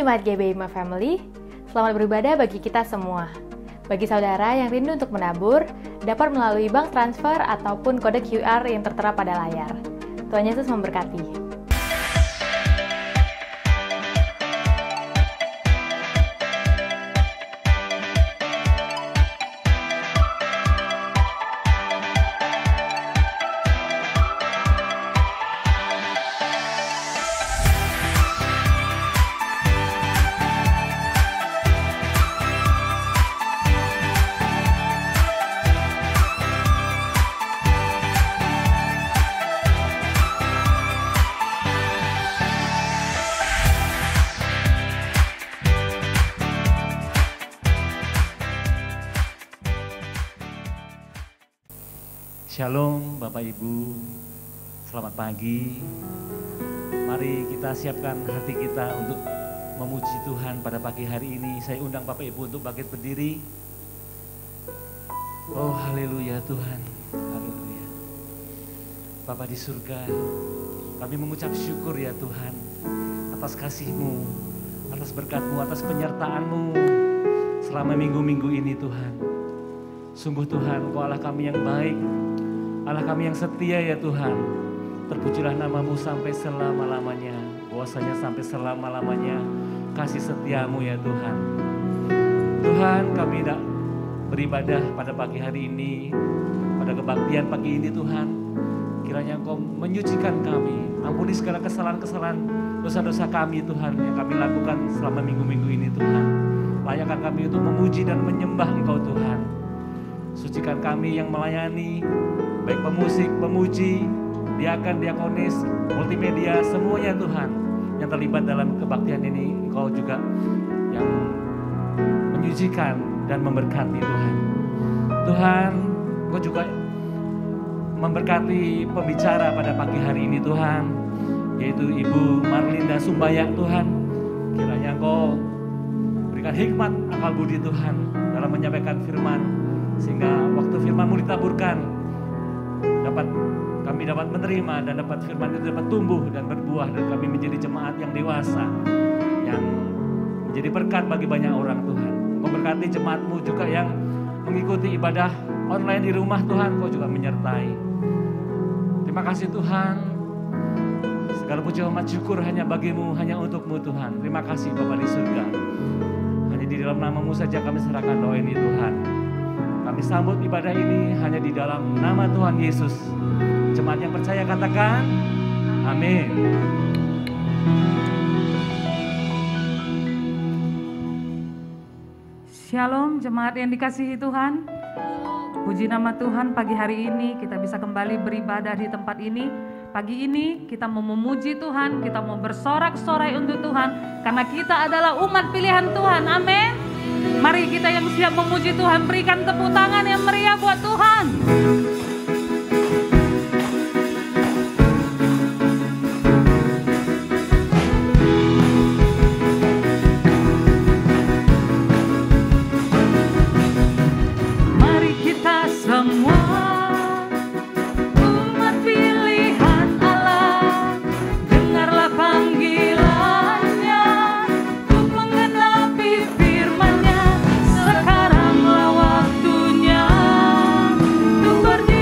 Jemaat GBI My Family, selamat beribadah bagi kita semua. Bagi saudara yang rindu untuk menabur, dapat melalui bank transfer ataupun kode QR yang tertera pada layar. Tuhan Yesus memberkati. Shalom Bapak Ibu, selamat pagi. Mari kita siapkan hati kita untuk memuji Tuhan pada pagi hari ini. Saya undang Bapak Ibu untuk bangkit berdiri. Oh haleluya Tuhan, haleluya. Bapa di surga, kami mengucap syukur ya Tuhan atas kasih-Mu, atas berkat-Mu, atas penyertaan-Mu selama minggu-minggu ini Tuhan. Sungguh Tuhan, Kau Allah kami yang baik, Allah kami yang setia ya Tuhan. Terpujilah nama-Mu sampai selama-lamanya. Bahwasanya sampai selama-lamanya kasih setia-Mu ya Tuhan. Tuhan, kami tidak beribadah pada pagi hari ini, pada kebaktian pagi ini Tuhan. Kiranya Engkau menyucikan kami. Ampuni segala kesalahan-kesalahan, dosa-dosa kami Tuhan yang kami lakukan selama minggu-minggu ini Tuhan. Layakkan kami untuk memuji dan menyembah Engkau Tuhan. Sucikan kami yang melayani, baik pemusik, pemuji, diakan, diakonis, multimedia, semuanya Tuhan yang terlibat dalam kebaktian ini. Engkau juga yang menyucikan dan memberkati Tuhan. Tuhan, Engkau juga memberkati pembicara pada pagi hari ini Tuhan, yaitu Ibu Marlinda Sumbaya Tuhan. Kiranya Engkau berikan hikmat, akal budi Tuhan dalam menyampaikan firman, sehingga waktu firman-Mu ditaburkan, kami dapat menerima dan dapat firman itu dapat tumbuh dan berbuah, dan kami menjadi jemaat yang dewasa, yang menjadi berkat bagi banyak orang Tuhan. Engkau berkati jemaat-Mu juga yang mengikuti ibadah online di rumah Tuhan, Kau juga menyertai. Terima kasih Tuhan, segala puji hormat syukur hanya bagi-Mu, hanya untuk-Mu Tuhan. Terima kasih Bapa di surga. Hanya di dalam nama-Mu saja kami serahkan doa ini Tuhan. Kami sambut ibadah ini hanya di dalam nama Tuhan Yesus. Jemaat yang percaya katakan, amin. Shalom jemaat yang dikasihi Tuhan. Puji nama Tuhan, pagi hari ini kita bisa kembali beribadah di tempat ini. Pagi ini kita mau memuji Tuhan, kita mau bersorak-sorai untuk Tuhan, karena kita adalah umat pilihan Tuhan, amin. Mari kita yang siap memuji Tuhan, berikan tepuk tangan yang meriah buat Tuhan. Mari kita semua umat pilihan Allah, dengarlah panggilannya untuk menggenapi firman-Nya. Sekaranglah waktunya untuk berdiri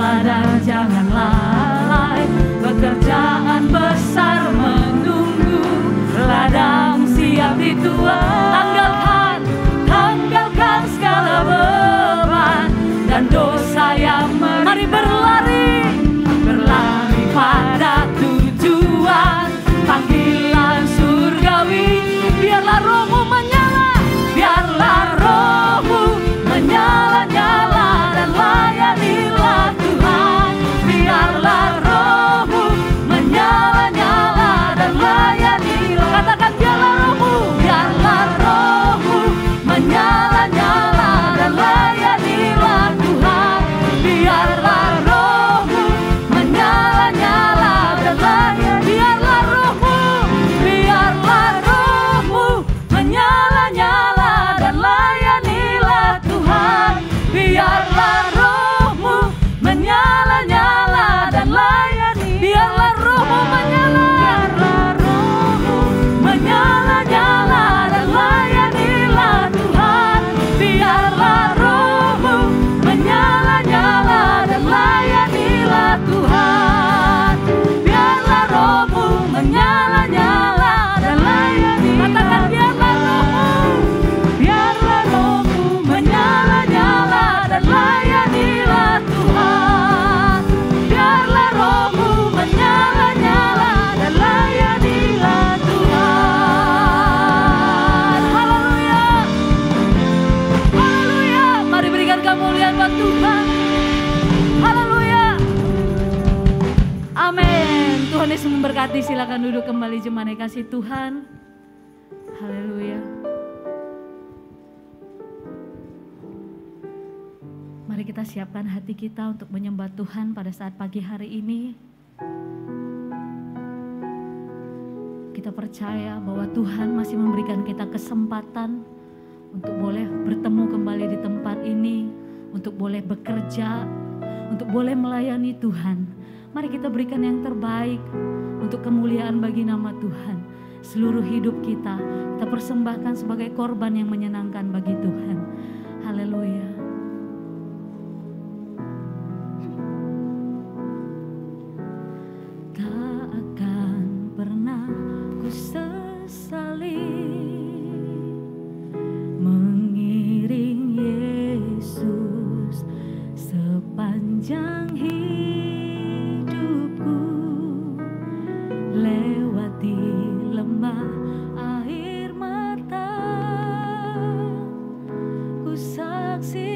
nyala dan jangan lalai. Pekerjaan besar menunggu, ladang siap dituai. Tanggalkan segala beban dan dosa yang mari berlari pada tujuan panggilan surgawi. Biarlah rohmu menyala, biarlah rohmu menyala-nyala dan layanilah Tuhan. Biarlah rohmu menyala-nyala dan layanilah. Katakan biarlah rohmu menyala-nyala dan layanilah Tuhan. Biarlah rohmu menyala-nyala dan layanilah. Biarlah rohmu menyala-nyala dan layanilah Tuhan. Biarlah rohmu menyala-nyala dan layani. Biarlah rohmu menyala-nyala dan layanilah Tuhan. Biarlah rohmu menyala-nyala dan layanilah Tuhan. Biarlah rohmu menyala-nyala dan layani. Katakan biarlah rohmu menyala-nyala dan layanilah Tuhan. Biarlah rohmu menyala-nyala dan layanilah Tuhan. Haleluya, haleluya. Mari berikan kemuliaan buat Tuhan. Haleluya, amin. Tuhan Yesus memberkati. Silakan duduk kembali jemaat yang kasih Tuhan. Haleluya. Mari kita siapkan hati kita untuk menyembah Tuhan pada saat pagi hari ini. Kita percaya bahwa Tuhan masih memberikan kita kesempatan untuk boleh bertemu kembali di tempat ini, untuk boleh bekerja, untuk boleh melayani Tuhan. Mari kita berikan yang terbaik untuk kemuliaan bagi nama Tuhan. Seluruh hidup kita persembahkan sebagai korban yang menyenangkan bagi Tuhan. Haleluya. Tak akan pernah ku sesali mengiring Yesus sepanjang hidupku, lewati lembah air mata, ku saksi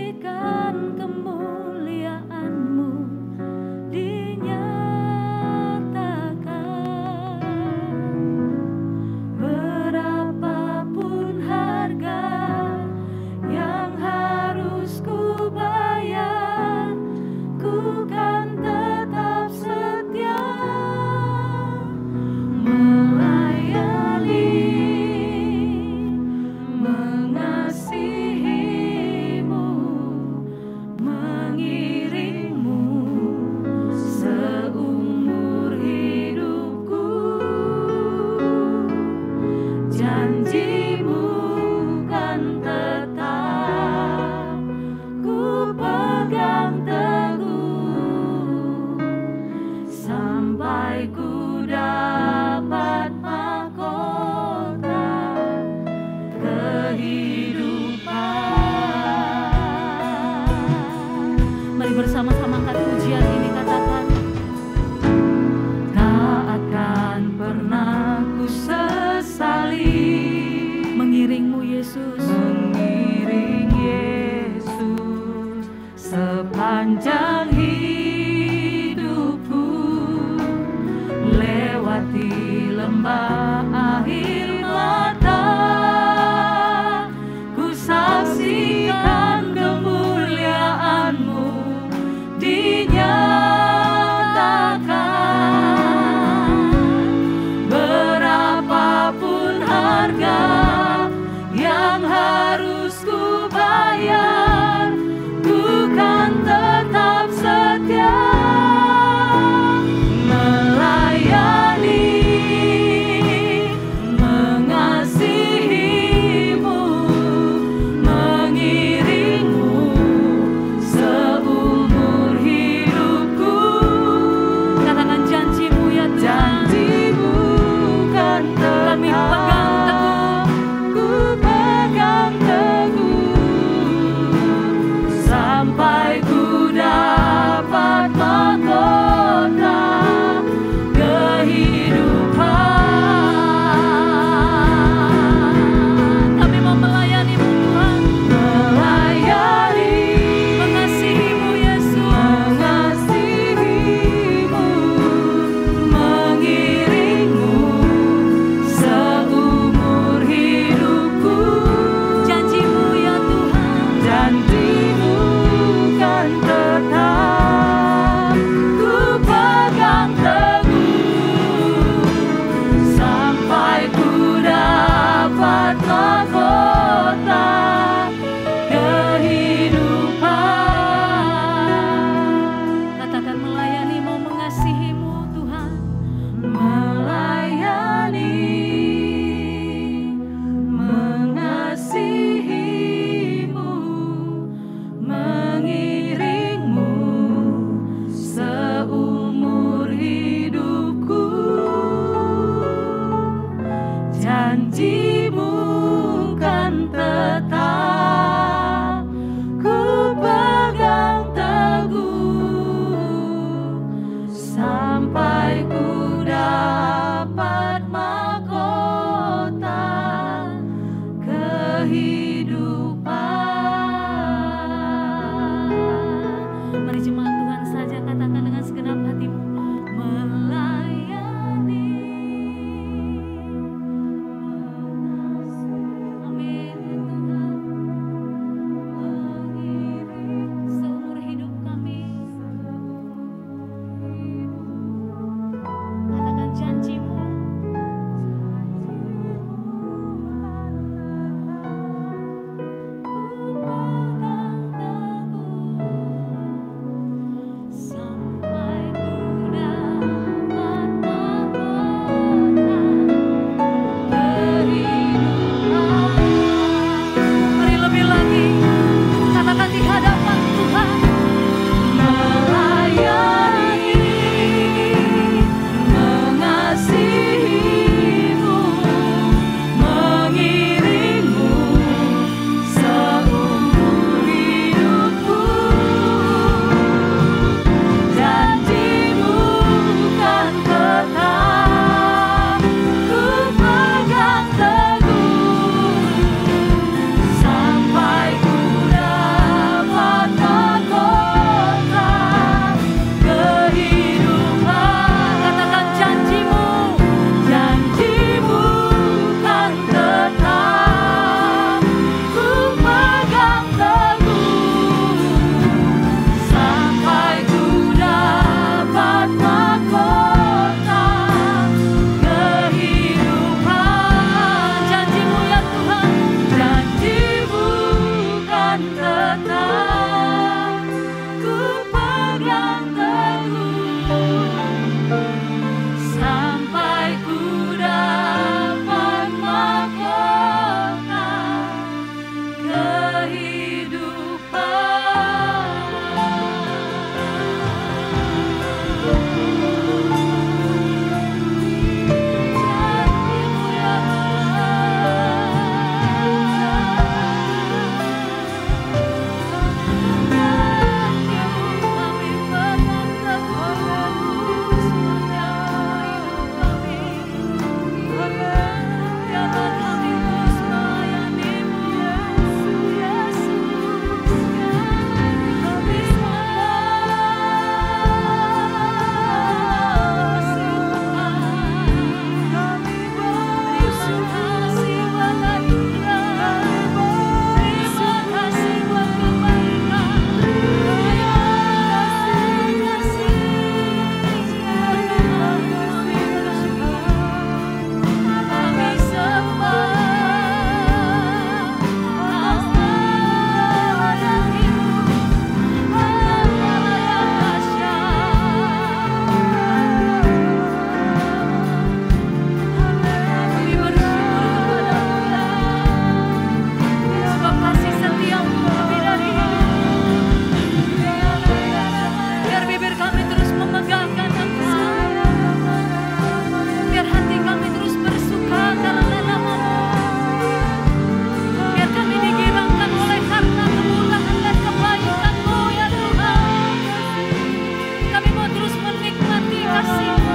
terus menikmati kasih-Mu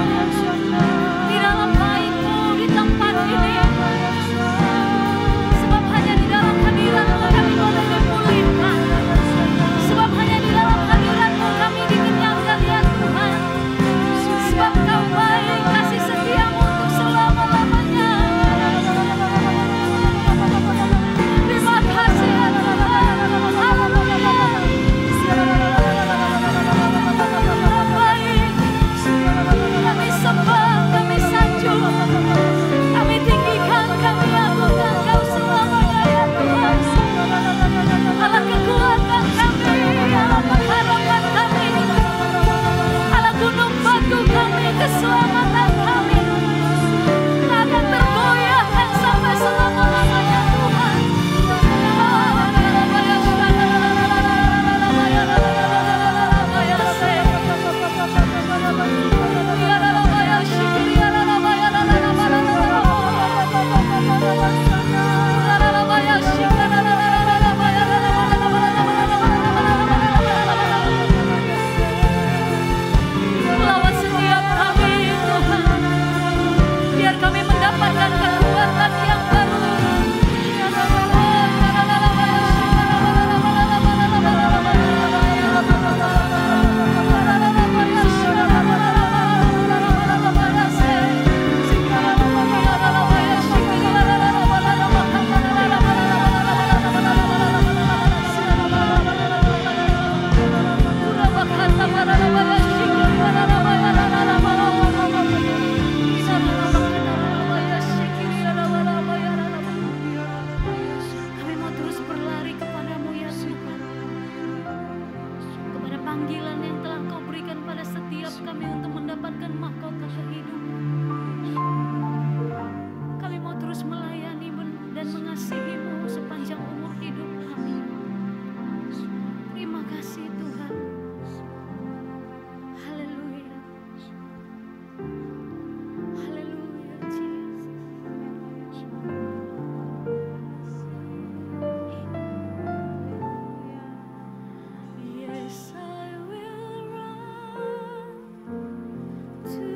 di dalam baik-Mu di tempat ini. Sebab hanya di dalam hadirat-Mu kami boleh dipulihkan. Sebab hanya di dalam hadirat-Mu kami dikenyangkan ya Tuhan. Sebab Kau baik, kasih setia-Mu untuk selama-lamanya. Terima kasih ya Tuhan. Haleluya. Baik. Kami sembah, kami sanjung, kami tinggikan, kami agungkan Kau selamanya ya Tuhan. Allah kekuatan kami, Allah pengharapan kami, Allah gunung batu kami, keselamatan kami. Tak akan tergoyahkan sampai selama-lamanya Tuhan. Lawat setiap kami Tuhan, biar kami mendapatkan kekuatan yang baru. Kami mau terus berlari kepadamu ya Tuhan, kepada panggilan yang telah Kau berikan pada setiap kami untuk mendapatkan mahkota kehidupan. Kami mau terus melayani dan mengasihi-Mu sepanjang umur hidup kami. Terima kasih Tuhan. Haleluya. Haleluya Jesus. Yes, I will run to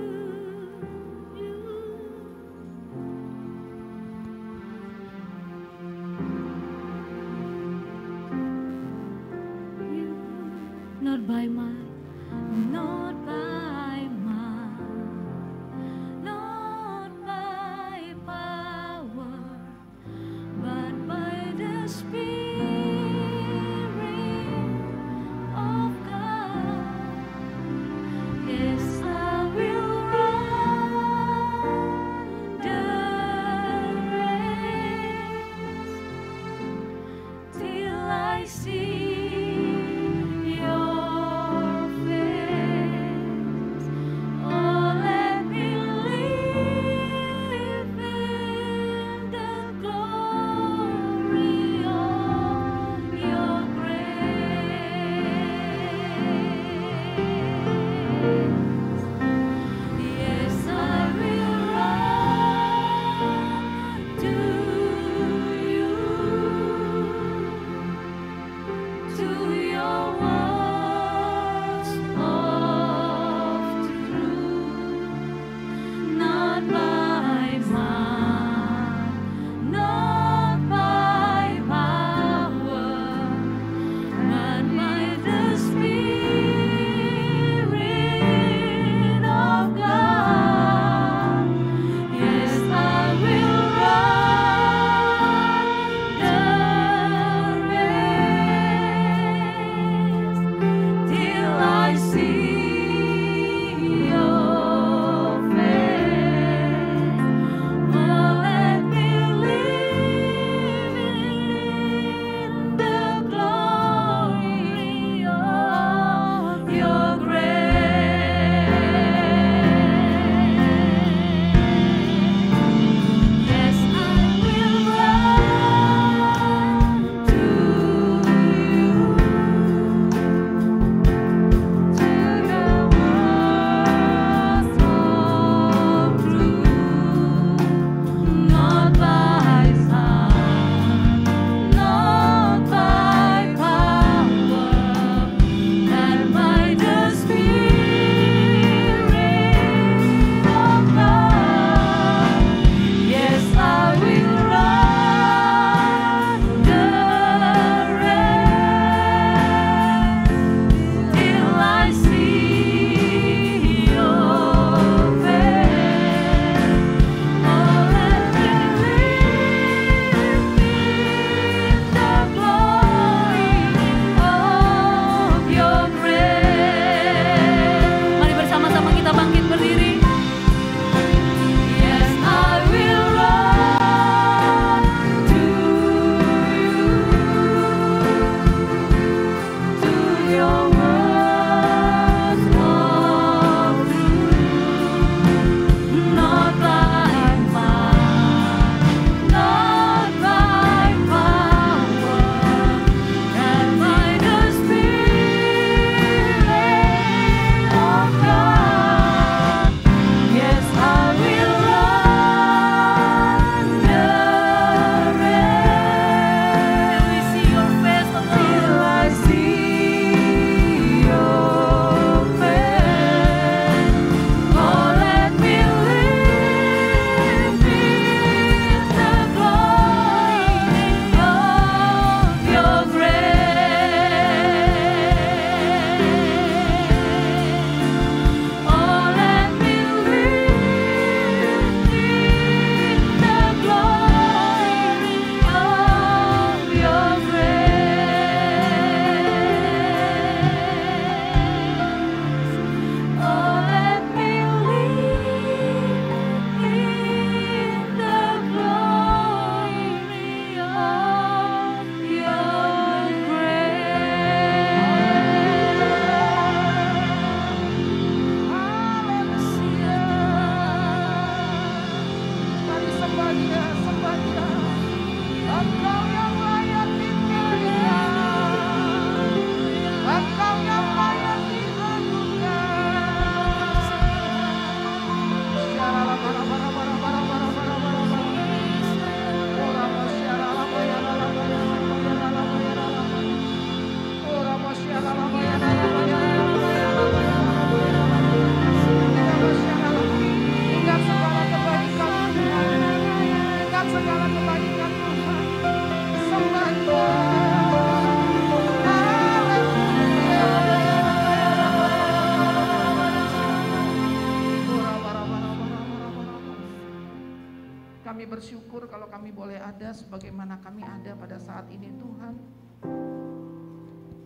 kami bersyukur kalau kami boleh ada sebagaimana kami ada pada saat ini Tuhan.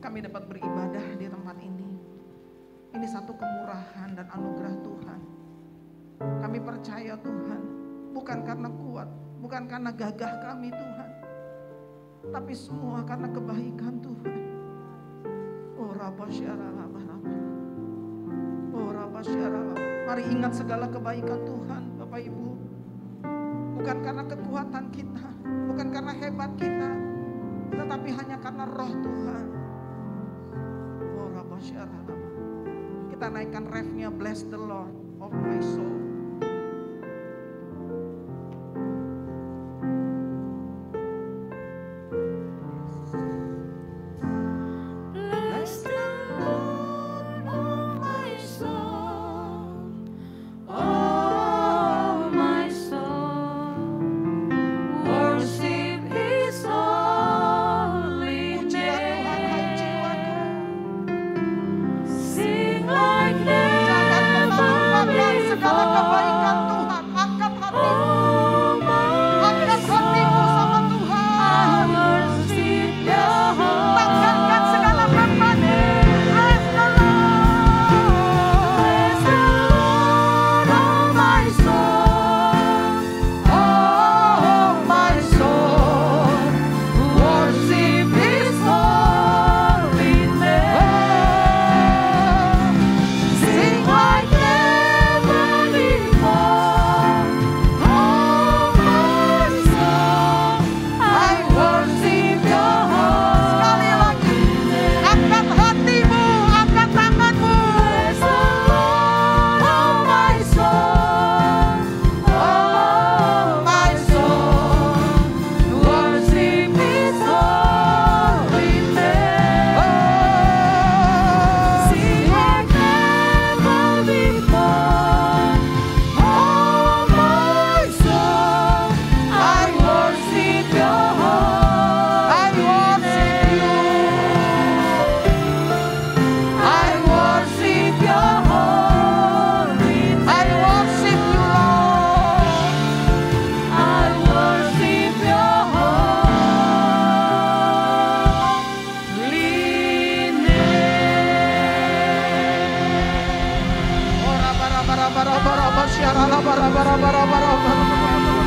Kami dapat beribadah di tempat ini. Ini satu kemurahan dan anugerah Tuhan. Kami percaya Tuhan, bukan karena kuat, bukan karena gagah kami Tuhan, tapi semua karena kebaikan Tuhan. Oh Rabba Syaralaba, oh Rabba Syaralaba. Mari ingat segala kebaikan Tuhan Bapak Ibu. Bukan karena kekuatan kita, bukan karena hebat kita, tetapi hanya karena roh Tuhan. Oh Rabba Syaralaba. Kita naikkan refnya, bless the Lord of my soul.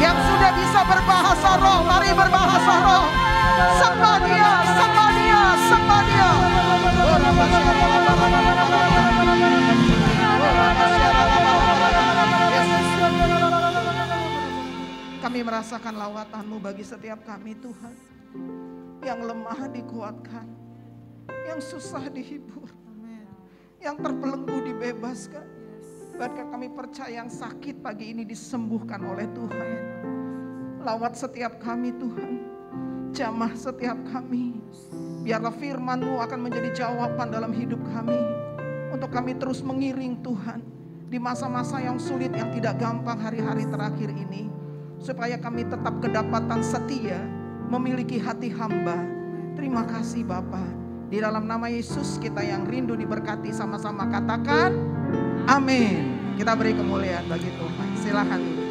Yang sudah bisa berbahasa roh, mari berbahasa roh. Sembah Dia, sembah Dia, sembah Dia. Kami merasakan lawatan-Mu bagi setiap kami Tuhan. Yang lemah dikuatkan, yang susah dihibur, yang terbelenggu dibebaskan. Bahkan kami percaya yang sakit pagi ini disembuhkan oleh Tuhan. Lawat setiap kami Tuhan, jamah setiap kami. Biarlah firman-Mu akan menjadi jawaban dalam hidup kami. Untuk kami terus mengiring Tuhan di masa-masa yang sulit, yang tidak gampang hari-hari terakhir ini. Supaya kami tetap kedapatan setia, memiliki hati hamba. Terima kasih Bapa. Di dalam nama Yesus kita yang rindu diberkati, sama-sama katakan amin. Kita beri kemuliaan bagi Tuhan. Silakan dulu.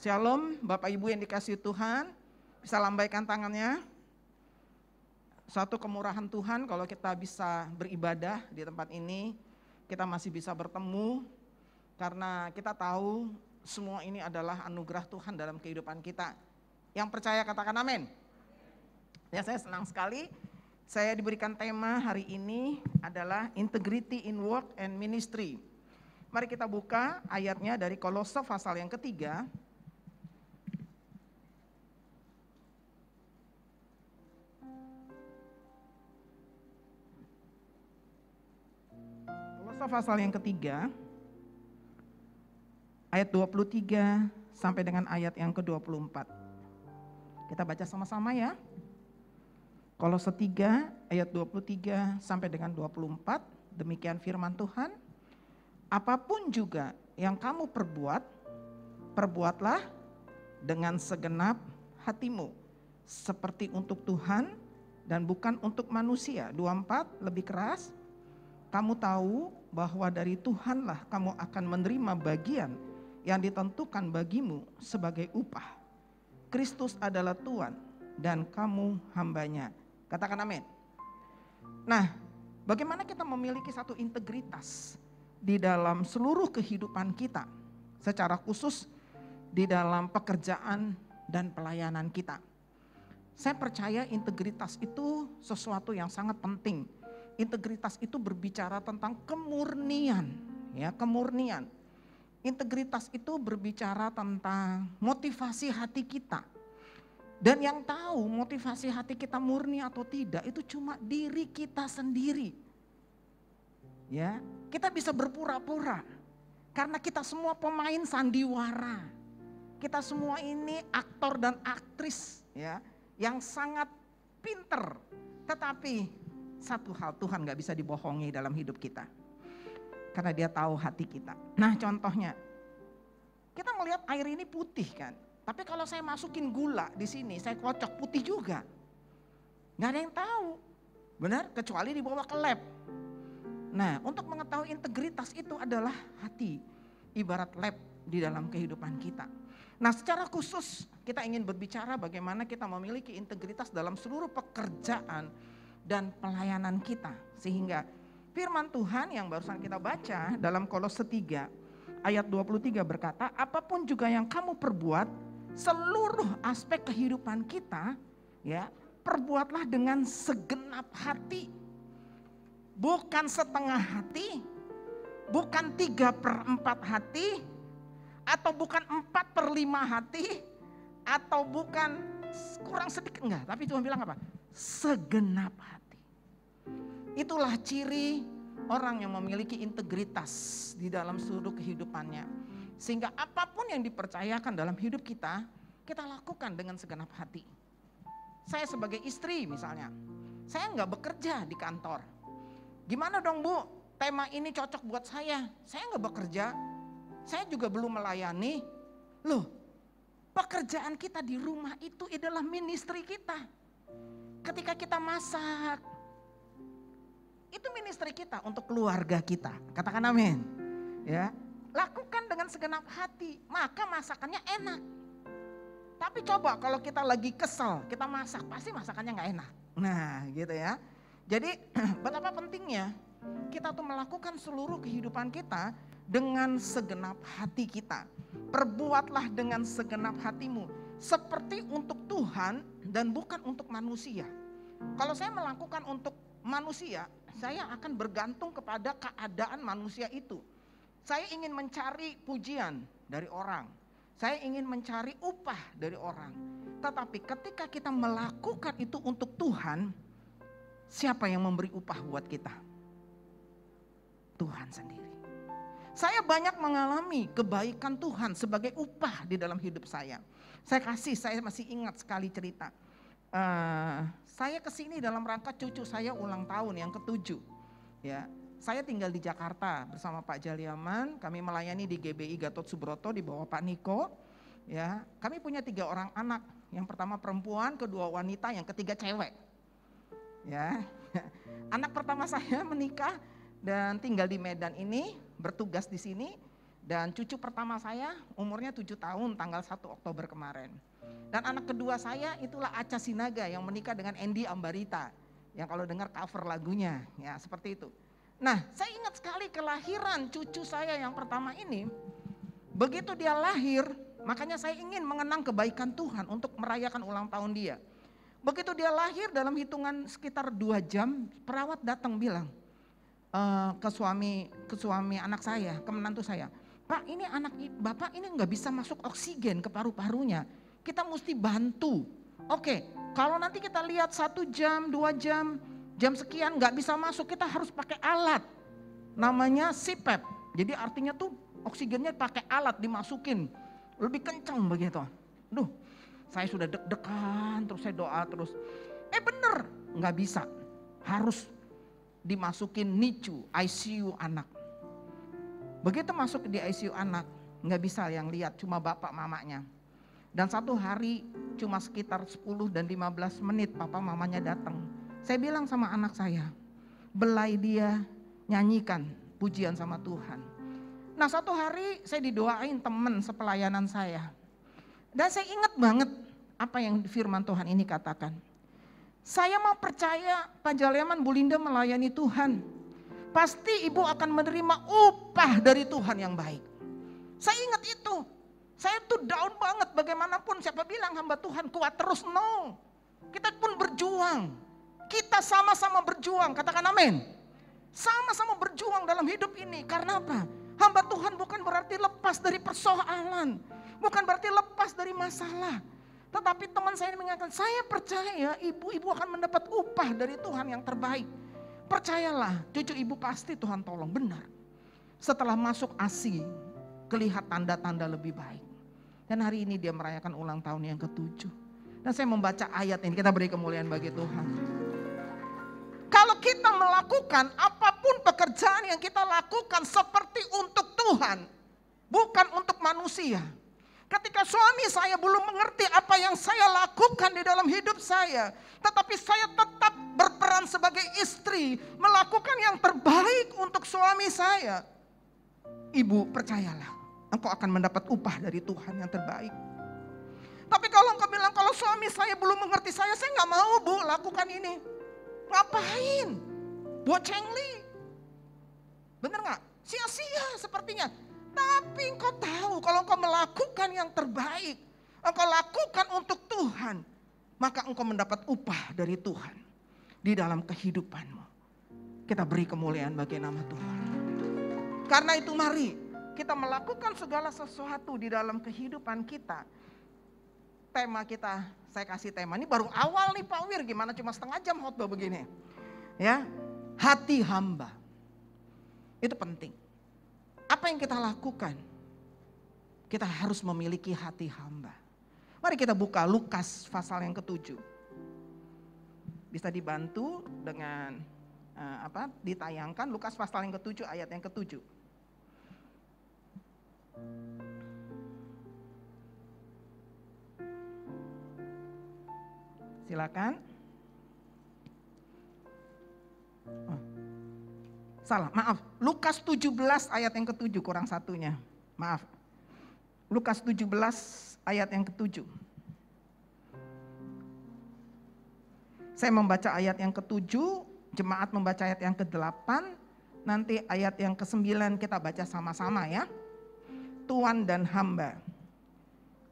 Shalom Bapak Ibu yang dikasihi Tuhan. Bisa lambaikan tangannya. Suatu kemurahan Tuhan kalau kita bisa beribadah di tempat ini. Kita masih bisa bertemu. Karena kita tahu semua ini adalah anugerah Tuhan dalam kehidupan kita. Yang percaya katakan amin. Ya, saya senang sekali. Saya diberikan tema hari ini adalah Integrity in Work and Ministry. Mari kita buka ayatnya dari Kolose pasal yang ketiga. Kolose pasal yang ketiga, ayat 23 sampai dengan ayat yang ke-24. Kita baca sama-sama ya. Kolose 3 ayat 23 sampai dengan 24, demikian firman Tuhan. Apapun juga yang kamu perbuat, perbuatlah dengan segenap hatimu, seperti untuk Tuhan dan bukan untuk manusia. 24 lebih keras. kamu tahu bahwa dari Tuhanlah kamu akan menerima bagian yang ditentukan bagimu sebagai upah. Kristus adalah Tuhan dan kamu hambanya. Katakan amin. Nah, bagaimana kita memiliki satu integritas di dalam seluruh kehidupan kita, secara khusus di dalam pekerjaan dan pelayanan kita. Saya percaya integritas itu sesuatu yang sangat penting. Integritas itu berbicara tentang kemurnian, ya, kemurnian. Integritas itu berbicara tentang motivasi hati kita. Dan yang tahu motivasi hati kita murni atau tidak itu cuma diri kita sendiri. Ya, kita bisa berpura-pura karena kita semua pemain sandiwara. Kita semua ini aktor dan aktris, ya, yang sangat pinter. Tetapi satu hal, Tuhan gak bisa dibohongi dalam hidup kita. Karena dia tahu hati kita. Nah, contohnya, kita melihat air ini putih kan. Tapi kalau saya masukin gula di sini, saya kocok putih juga. Gak ada yang tahu. Benar? Kecuali dibawa ke lab. Nah, untuk mengetahui integritas itu adalah hati. Ibarat lab di dalam kehidupan kita. Nah, secara khusus kita ingin berbicara bagaimana kita memiliki integritas dalam seluruh pekerjaan dan pelayanan kita. Sehingga firman Tuhan yang barusan kita baca dalam Kolose 3 ayat 23 berkata, apapun juga yang kamu perbuat, seluruh aspek kehidupan kita, ya, perbuatlah dengan segenap hati. Bukan setengah hati, bukan 3/4 hati, atau bukan 4/5 hati, atau bukan kurang sedikit, enggak. Tapi Tuhan bilang apa? Segenap hati. Itulah ciri orang yang memiliki integritas di dalam seluruh kehidupannya. Sehingga apapun yang dipercayakan dalam hidup kita, kita lakukan dengan segenap hati. Saya sebagai istri misalnya, saya enggak bekerja di kantor. Gimana dong Bu, tema ini cocok buat saya enggak bekerja. Saya juga belum melayani. Loh, pekerjaan kita di rumah itu adalah ministry kita. Ketika kita masak, itu ministry kita untuk keluarga kita. Katakan amin. Ya, lakukan dengan segenap hati, maka masakannya enak. Tapi coba kalau kita lagi kesel, kita masak, pasti masakannya nggak enak. Nah, gitu ya. Jadi betapa pentingnya kita tuh melakukan seluruh kehidupan kita dengan segenap hati kita. Perbuatlah dengan segenap hatimu seperti untuk Tuhan dan bukan untuk manusia. Kalau saya melakukan untuk manusia, saya akan bergantung kepada keadaan manusia itu. Saya ingin mencari pujian dari orang. Saya ingin mencari upah dari orang. Tetapi ketika kita melakukan itu untuk Tuhan, siapa yang memberi upah buat kita? Tuhan sendiri. Saya banyak mengalami kebaikan Tuhan sebagai upah di dalam hidup saya. Saya masih ingat sekali cerita. Saya kesini dalam rangka cucu saya ulang tahun yang ke-7. Ya, saya tinggal di Jakarta bersama Pak Jaliaman. Kami melayani di GBI Gatot Subroto di bawah Pak Niko. Ya, kami punya 3 orang anak. Yang pertama perempuan, kedua wanita, yang ketiga cewek. Ya, anak pertama saya menikah dan tinggal di Medan ini, bertugas di sini. Dan cucu pertama saya umurnya 7 tahun tanggal 1 Oktober kemarin. Dan anak kedua saya itulah Acha Sinaga yang menikah dengan Andy Ambarita. Yang kalau dengar cover lagunya, ya seperti itu. Nah, saya ingat sekali kelahiran cucu saya yang pertama ini. Begitu dia lahir, makanya saya ingin mengenang kebaikan Tuhan untuk merayakan ulang tahun dia. Begitu dia lahir dalam hitungan sekitar 2 jam, perawat datang bilang ke suami anak saya, ke menantu saya. Pak, ini anak Bapak ini nggak bisa masuk oksigen ke paru-parunya. Kita mesti bantu. Oke, kalau nanti kita lihat 1 jam, 2 jam, jam sekian nggak bisa masuk, kita harus pakai alat. Namanya CPAP. Jadi artinya tuh oksigennya pakai alat dimasukin. Lebih kencang begitu. Duh, saya sudah deg-degan, terus saya doa terus. Bener, nggak bisa. Harus dimasukin NICU, ICU anak. Begitu masuk di ICU anak, nggak bisa yang lihat, cuma bapak mamanya. Dan 1 hari cuma sekitar 10 dan 15 menit papa mamanya datang. Saya bilang sama anak saya, belai dia nyanyikan pujian sama Tuhan. Nah, satu hari saya didoain teman sepelayanan saya. Dan saya ingat banget apa yang firman Tuhan ini katakan. Saya mau percaya Pak Jaleman, Bu Linda melayani Tuhan. Pasti ibu akan menerima upah dari Tuhan yang baik. Saya ingat itu. Saya tuh down banget, bagaimanapun siapa bilang hamba Tuhan kuat terus, no. Kita pun berjuang, kita sama-sama berjuang, katakan amin. Sama-sama berjuang dalam hidup ini, karena apa? Hamba Tuhan bukan berarti lepas dari persoalan, bukan berarti lepas dari masalah. Tetapi teman saya mengatakan, saya percaya ibu akan mendapat upah dari Tuhan yang terbaik. Percayalah, cucu ibu pasti Tuhan tolong, benar. Setelah masuk ASI, kelihat tanda-tanda lebih baik. Dan hari ini dia merayakan ulang tahun yang ke-7. Dan saya membaca ayat ini, kita beri kemuliaan bagi Tuhan. Kalau kita melakukan apapun pekerjaan yang kita lakukan seperti untuk Tuhan, bukan untuk manusia. Ketika suami saya belum mengerti apa yang saya lakukan di dalam hidup saya, tetapi saya tetap berperan sebagai istri, melakukan yang terbaik untuk suami saya. Ibu, percayalah, engkau akan mendapat upah dari Tuhan yang terbaik. Tapi kalau engkau bilang, kalau suami saya belum mengerti saya nggak mau Bu lakukan ini. Ngapain? Bocengli. Bener nggak? Sia-sia sepertinya. Tapi engkau tahu kalau engkau melakukan yang terbaik, engkau lakukan untuk Tuhan, maka engkau mendapat upah dari Tuhan di dalam kehidupanmu. Kita beri kemuliaan bagi nama Tuhan. Karena itu mari kita melakukan segala sesuatu di dalam kehidupan kita. Tema kita, saya kasih tema ini baru awal nih Pak Wir, gimana cuma setengah jam khotbah begini. Ya, hati hamba. Itu penting. Apa yang kita lakukan? Kita harus memiliki hati hamba. Mari kita buka Lukas pasal yang ke-7. Bisa dibantu dengan ditayangkan Lukas pasal yang ke-7 ayat yang ke-7. Silakan. Salah, maaf. Lukas 17 ayat yang ke-7 kurang satunya. Maaf. Lukas 17 ayat yang ke-7. Saya membaca ayat yang ke-7, jemaat membaca ayat yang ke-8, nanti ayat yang ke-9 kita baca sama-sama ya. Tuan dan hamba.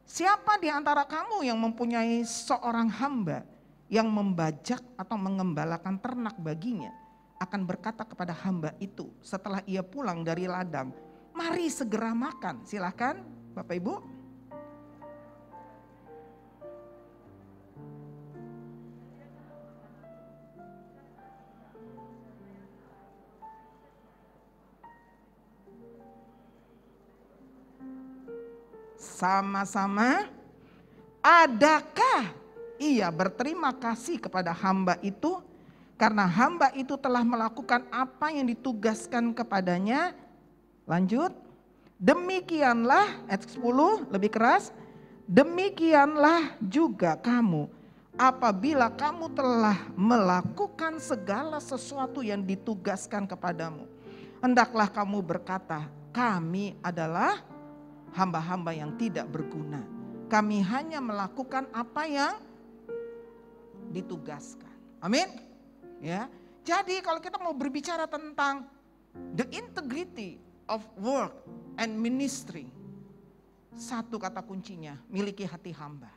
Siapa di antara kamu yang mempunyai seorang hamba yang membajak atau mengembalakan ternak baginya, akan berkata kepada hamba itu setelah ia pulang dari ladang, mari segera makan. Silakan Bapak Ibu. Sama-sama, adakah ia berterima kasih kepada hamba itu karena hamba itu telah melakukan apa yang ditugaskan kepadanya? Lanjut. Demikianlah, ayat 10 lebih keras. Demikianlah juga kamu apabila kamu telah melakukan segala sesuatu yang ditugaskan kepadamu. Hendaklah kamu berkata, kami adalah hamba-hamba yang tidak berguna. Kami hanya melakukan apa yang ditugaskan. Amin. Ya, jadi kalau kita mau berbicara tentang the integrity of work and ministry, satu kata kuncinya, miliki hati hamba.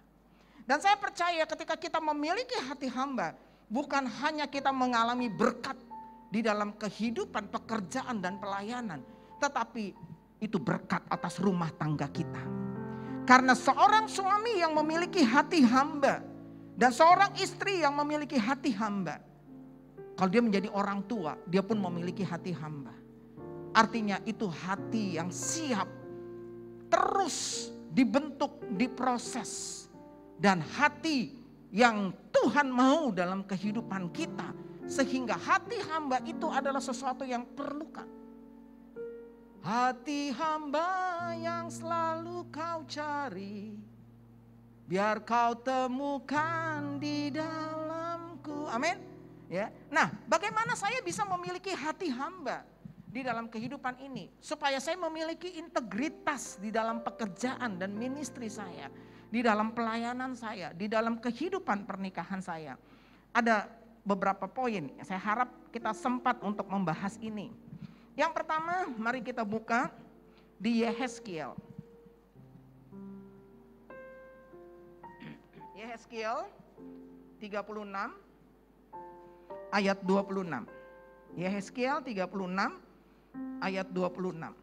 Dan saya percaya ketika kita memiliki hati hamba, bukan hanya kita mengalami berkat di dalam kehidupan, pekerjaan dan pelayanan, tetapi itu berkat atas rumah tangga kita. Karena seorang suami yang memiliki hati hamba dan seorang istri yang memiliki hati hamba, kalau dia menjadi orang tua, dia pun memiliki hati hamba. Artinya itu hati yang siap terus dibentuk, diproses. Dan hati yang Tuhan mau dalam kehidupan kita. Sehingga hati hamba itu adalah sesuatu yang perlukan. Hati hamba yang selalu kau cari, biar kau temukan di dalamku. Amin. Ya. Nah, bagaimana saya bisa memiliki hati hamba di dalam kehidupan ini supaya saya memiliki integritas di dalam pekerjaan dan ministry saya, di dalam pelayanan saya, di dalam kehidupan pernikahan saya. Ada beberapa poin, saya harap kita sempat untuk membahas ini. Yang pertama, mari kita buka di Yehezkiel. Yehezkiel 36 ayat 26. Yehezkiel 36 ayat 26.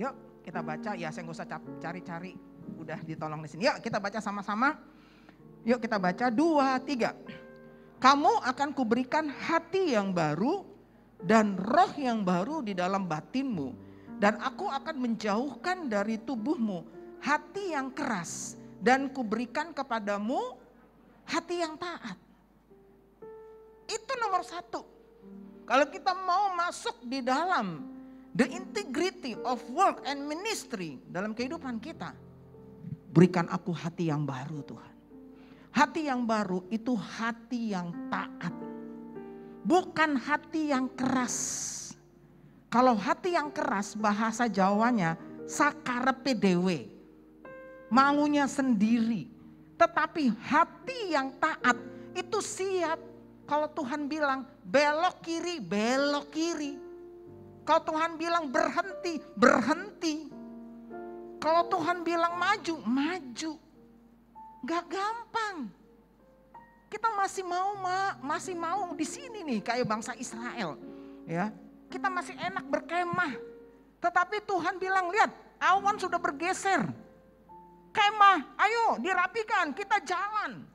Yuk kita baca, ya saya nggak usah cari-cari, udah ditolong di sini. Yuk kita baca sama-sama. Yuk kita baca 2, 3. Kamu akan kuberikan hati yang baru dan roh yang baru di dalam batinmu. Dan aku akan menjauhkan dari tubuhmu hati yang keras dan kuberikan kepadamu hati yang taat. Itu nomor 1. Kalau kita mau masuk di dalam the integrity of work and ministry dalam kehidupan kita, berikan aku hati yang baru Tuhan. Hati yang baru itu hati yang taat. Bukan hati yang keras. Kalau hati yang keras bahasa Jawanya sakarepe dhewe. Maunya sendiri. Tetapi hati yang taat itu siap. Kalau Tuhan bilang belok kiri, belok kiri. Kalau Tuhan bilang berhenti, berhenti. Kalau Tuhan bilang maju, maju. Gak gampang. Kita masih mau di sini nih kayak bangsa Israel, ya. Kita masih enak berkemah. Tetapi Tuhan bilang, lihat, awan sudah bergeser. Kemah, ayo dirapikan, kita jalan.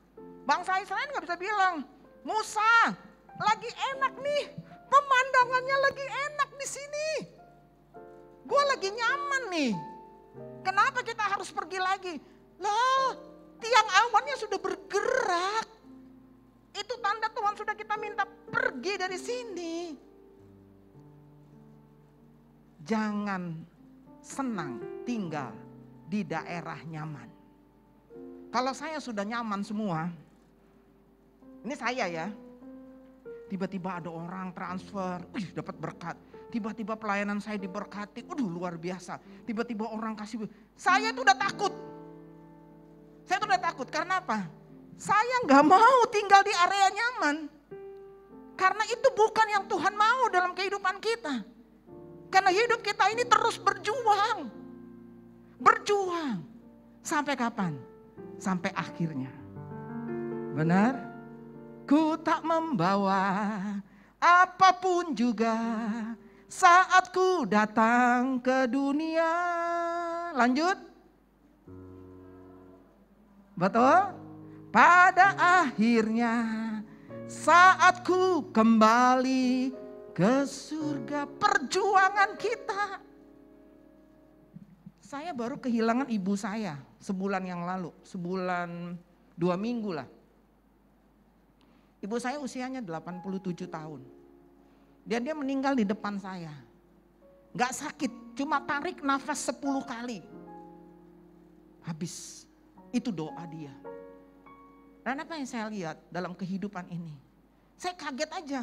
Bangsa Israel nggak bisa bilang, Musa, lagi enak nih, pemandangannya lagi enak di sini. Gue lagi nyaman nih. Kenapa kita harus pergi lagi? Loh, tiang awannya sudah bergerak. Itu tanda Tuhan sudah kita minta pergi dari sini. Jangan senang tinggal di daerah nyaman. Kalau saya sudah nyaman semua, ini saya ya, tiba-tiba ada orang transfer, dapat berkat. Tiba-tiba pelayanan saya diberkati, luar biasa. Tiba-tiba orang kasih, saya tuh udah takut. Saya tuh udah takut, karena apa? Saya gak mau tinggal di area nyaman. Karena itu bukan yang Tuhan mau dalam kehidupan kita. Karena hidup kita ini terus berjuang. Berjuang. Sampai kapan? Sampai akhirnya. Benar? Ku tak membawa apapun juga saat ku datang ke dunia. Lanjut. Betul? Pada akhirnya saat ku kembali ke surga. Perjuangan kita. Saya baru kehilangan ibu saya sebulan yang lalu. Sebulan 2 minggu lah. Ibu saya usianya 87 tahun. Dan dia meninggal di depan saya. Gak sakit, cuma tarik nafas 10 kali. Habis. Itu doa dia. Dan apa yang saya lihat dalam kehidupan ini? Saya kaget aja.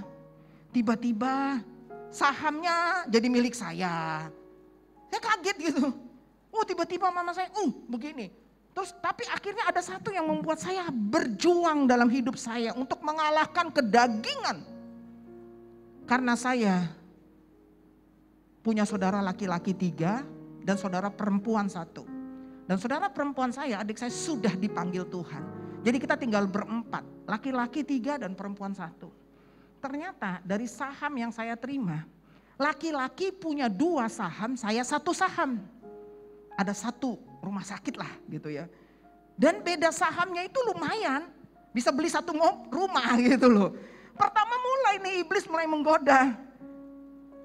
Tiba-tiba sahamnya jadi milik saya. Saya kaget gitu. Tiba-tiba mama saya, begini. Terus tapi akhirnya ada satu yang membuat saya berjuang dalam hidup saya untuk mengalahkan kedagingan. Karena saya punya saudara laki-laki 3 dan saudara perempuan 1. Dan saudara perempuan saya, adik saya sudah dipanggil Tuhan. Jadi kita tinggal berempat, laki-laki 3 dan perempuan 1. Ternyata dari saham yang saya terima, laki-laki punya 2 saham, saya 1 saham. Ada 1 rumah sakit lah gitu ya. Dan beda sahamnya itu lumayan, bisa beli 1 rumah gitu loh. Pertama mulai nih iblis mulai menggoda.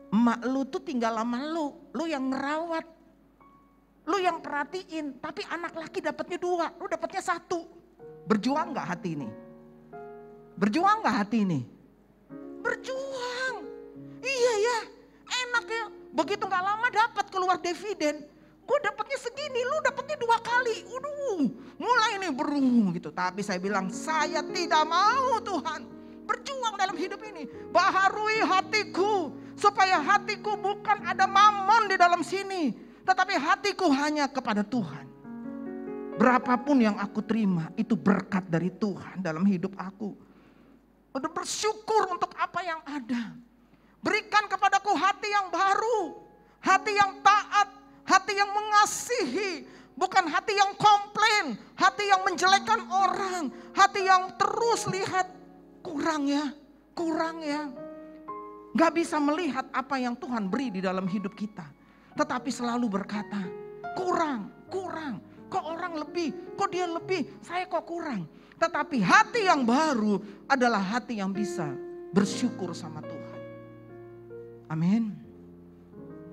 Emak lu tuh tinggal sama lu yang ngerawat. Lu yang perhatiin, tapi anak laki dapatnya 2, lu dapatnya 1. Berjuang gak hati ini? Berjuang gak hati ini? Berjuang. Iya ya, enak ya. Begitu gak lama dapat keluar dividen. gue dapatnya segini, lu dapatnya 2 kali. Mulai nih gitu. Tapi saya bilang, saya tidak mau Tuhan berjuang dalam hidup ini. Baharui hatiku, supaya hatiku bukan ada mamon di dalam sini, tetapi hatiku hanya kepada Tuhan. Berapapun yang aku terima, itu berkat dari Tuhan dalam hidup aku. Udah bersyukur untuk apa yang ada. Berikan kepadaku hati yang baru, hati yang taat, hati yang mengasihi, bukan hati yang komplain, hati yang menjelekkan orang, hati yang terus lihat kurang ya. Gak bisa melihat apa yang Tuhan beri di dalam hidup kita, tetapi selalu berkata, kurang. Kok orang lebih, kok dia lebih, saya kok kurang. Tetapi hati yang baru adalah hati yang bisa bersyukur sama Tuhan. Amin.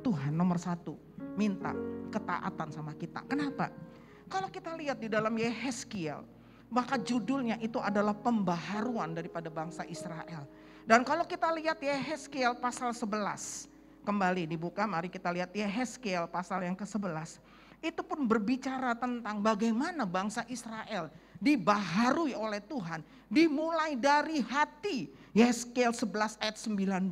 Tuhan nomor 1 minta ketaatan sama kita. Kenapa? Kalau kita lihat di dalam Yehezkiel, maka judulnya itu adalah pembaharuan daripada bangsa Israel. Dan kalau kita lihat Yehezkiel pasal 11, kembali dibuka, mari kita lihat Yehezkiel pasal yang ke-11. Itu pun berbicara tentang bagaimana bangsa Israel dibaharui oleh Tuhan. Dimulai dari hati. Yehezkiel 11 ayat 19.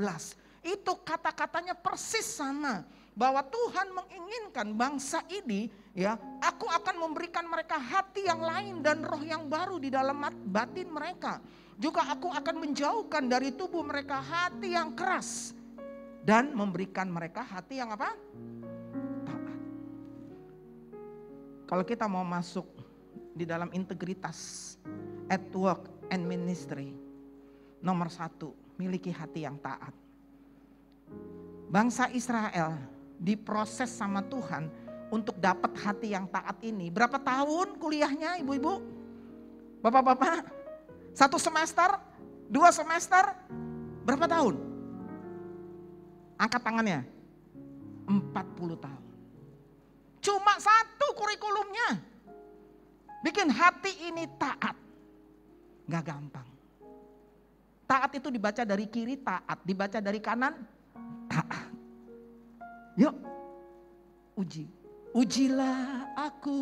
Itu kata-katanya persis sama. Bahwa Tuhan menginginkan bangsa ini, ya, aku akan memberikan mereka hati yang lain dan roh yang baru di dalam batin mereka. Juga aku akan menjauhkan dari tubuh mereka hati yang keras. Dan memberikan mereka hati yang apa? Kalau kita mau masuk di dalam integritas at work and ministry, nomor 1, miliki hati yang taat. Bangsa Israel diproses sama Tuhan untuk dapat hati yang taat ini. Berapa tahun kuliahnya ibu-ibu? Bapak-bapak? 1 semester? 2 semester? Berapa tahun? Angkat tangannya. 40 tahun. Cuma 1 kurikulumnya. Bikin hati ini taat. Gak gampang. Taat itu dibaca dari kiri, taat. Dibaca dari kanan, taat. Yuk, uji. Ujilah aku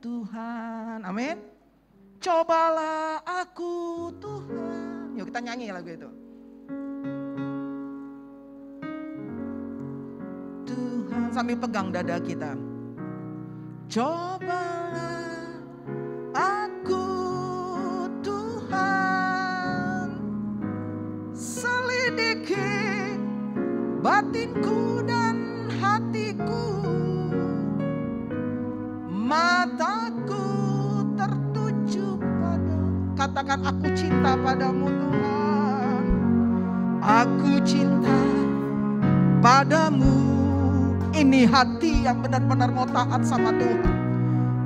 Tuhan. Amin. Cobalah aku Tuhan. Yuk kita nyanyi lagu itu. Tuhan, sambil pegang dada kita. Cobalah aku Tuhan, selidiki batinku dan hatiku, mataku tertuju pada, katakan aku cinta padamu Tuhan, aku cinta padamu. Ini hati yang benar-benar mau taat sama Tuhan.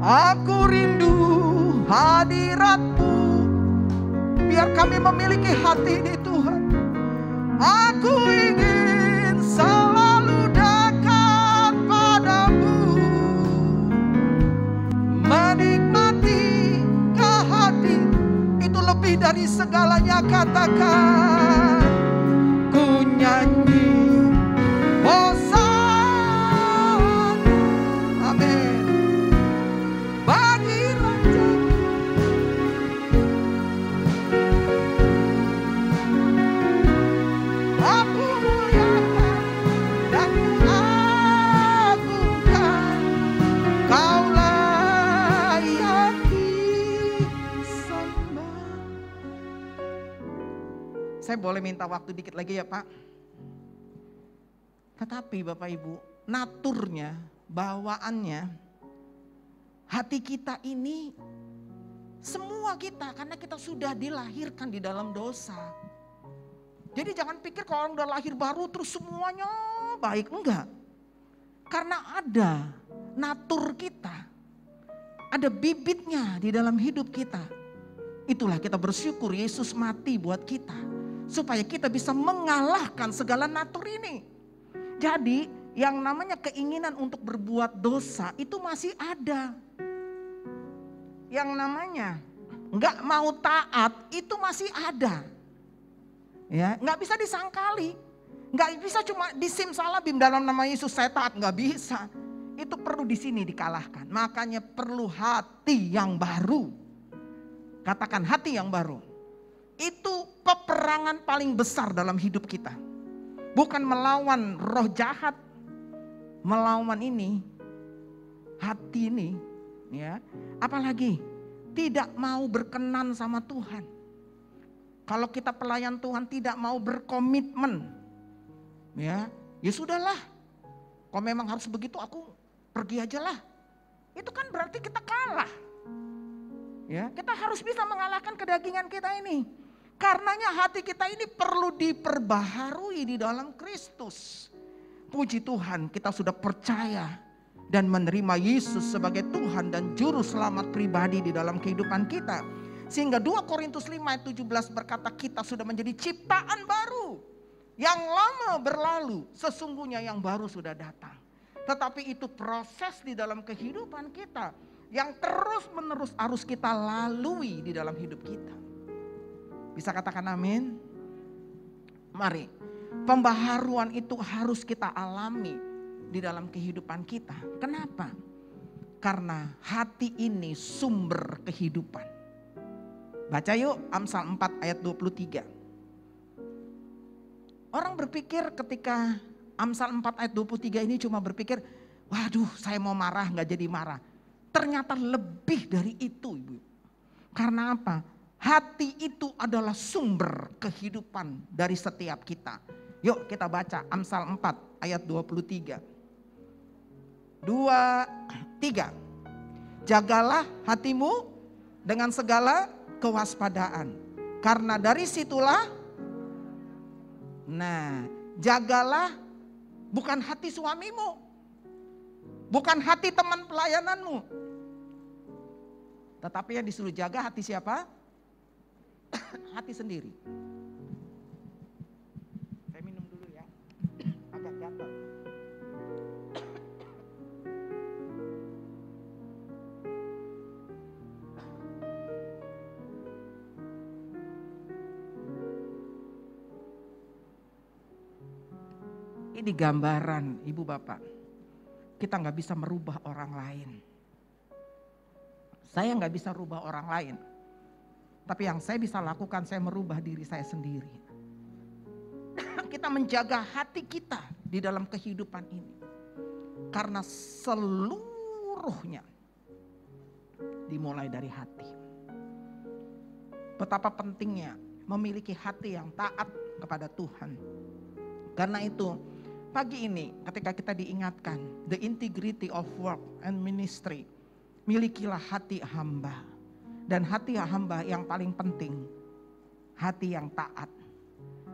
Aku rindu hadirat-Mu. Biar kami memiliki hati ini Tuhan. Aku ingin selalu dekat padamu. Menikmati kehadiran itu lebih dari segalanya, katakan. Ku nyanyi Saya boleh minta waktu dikit lagi ya Pak? Tetapi Bapak Ibu, naturnya, bawaannya, hati kita ini, semua kita, karena kita sudah dilahirkan di dalam dosa. Jadi jangan pikir kalau orang udah lahir baru terus semuanya baik, enggak. Karena ada natur kita, ada bibitnya di dalam hidup kita. Itulah kita bersyukur Yesus mati buat kita. Supaya kita bisa mengalahkan segala natur ini. Jadi yang namanya keinginan untuk berbuat dosa itu masih ada. Yang namanya nggak mau taat itu masih ada. Ya, nggak bisa disangkali. Nggak bisa cuma disimsalabim dalam nama Yesus saya taat, nggak bisa. itu perlu di sini dikalahkan. Makanya perlu hati yang baru. Katakan hati yang baru. Itu peperangan paling besar dalam hidup kita. Bukan melawan roh jahat, melawan ini, hati ini, ya. Apalagi tidak mau berkenan sama Tuhan. Kalau kita pelayan Tuhan tidak mau berkomitmen, ya sudahlah. Kalau memang harus begitu, aku pergi aja lah. Itu kan berarti kita kalah. Ya, kita harus bisa mengalahkan kedagingan kita ini. Karenanya hati kita ini perlu diperbaharui di dalam Kristus. Puji Tuhan, kita sudah percaya dan menerima Yesus sebagai Tuhan dan Juru Selamat pribadi di dalam kehidupan kita. Sehingga 2 Korintus 5 ayat 17 berkata kita sudah menjadi ciptaan baru. Yang lama berlalu, sesungguhnya yang baru sudah datang. Tetapi itu proses di dalam kehidupan kita yang terus menerus harus kita lalui di dalam hidup kita. Bisa katakan amin? Mari, pembaharuan itu harus kita alami di dalam kehidupan kita. Kenapa? Karena hati ini sumber kehidupan. Baca yuk Amsal 4 ayat 23. Orang berpikir ketika Amsal 4 ayat 23 ini cuma berpikir, waduh saya mau marah gak jadi marah. Ternyata lebih dari itu ibu. Karena apa? Hati itu adalah sumber kehidupan dari setiap kita. Yuk kita baca Amsal 4 ayat 23. 2, 3. Jagalah hatimu dengan segala kewaspadaan. Karena dari situlah, nah jagalah bukan hati suamimu. Bukan hati teman pelayananmu. Tetapi yang disuruh jaga hati siapa? Hati sendiri. Saya minum dulu ya. Agak gatal. Ini gambaran ibu bapak. Kita gak bisa merubah orang lain. Saya gak bisa rubah orang lain. Tapi yang saya bisa lakukan, saya merubah diri saya sendiri. Kita menjaga hati kita di dalam kehidupan ini. Karena seluruhnya dimulai dari hati. Betapa pentingnya memiliki hati yang taat kepada Tuhan. Karena itu pagi ini ketika kita diingatkan, the integrity of work and ministry, milikilah hati hamba. Dan hati hamba yang paling penting, hati yang taat,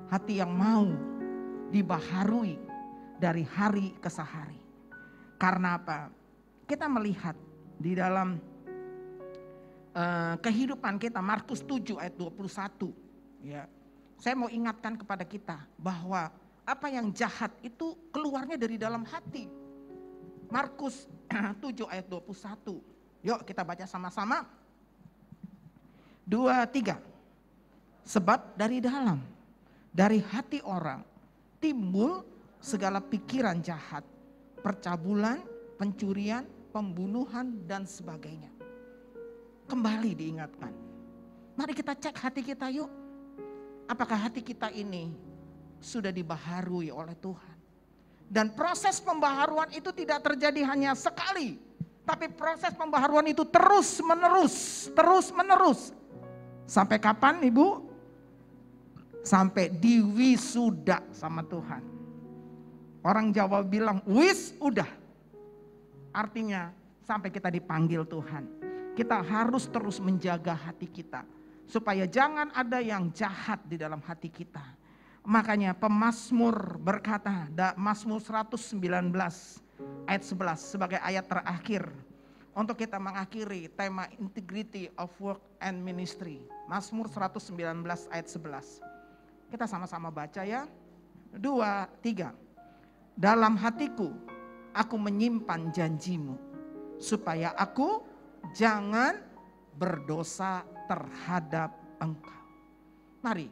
hati yang mau dibaharui dari hari ke hari. Karena apa? Kita melihat di dalam kehidupan kita, Markus 7 ayat 21. Ya, saya mau ingatkan kepada kita bahwa apa yang jahat itu keluarnya dari dalam hati. Markus 7 ayat 21. Yuk kita baca sama-sama. 2, 3. Sebab dari dalam, dari hati orang timbul segala pikiran jahat, percabulan, pencurian, pembunuhan dan sebagainya. Kembali diingatkan. Mari kita cek hati kita yuk. Apakah hati kita ini sudah dibaharui oleh Tuhan? Dan proses pembaharuan itu tidak terjadi hanya sekali, tapi proses pembaharuan itu terus menerus. Sampai kapan ibu? Sampai diwisuda sama Tuhan. Orang Jawa bilang wis udah. Artinya sampai kita dipanggil Tuhan. Kita harus terus menjaga hati kita. Supaya jangan ada yang jahat di dalam hati kita. Makanya pemazmur berkata, Mazmur 119 ayat 11 sebagai ayat terakhir. Untuk kita mengakhiri tema integrity of work and ministry. Mazmur 119 ayat 11. Kita sama-sama baca ya. 2, 3. Dalam hatiku aku menyimpan janjimu. Supaya aku jangan berdosa terhadap engkau. Mari,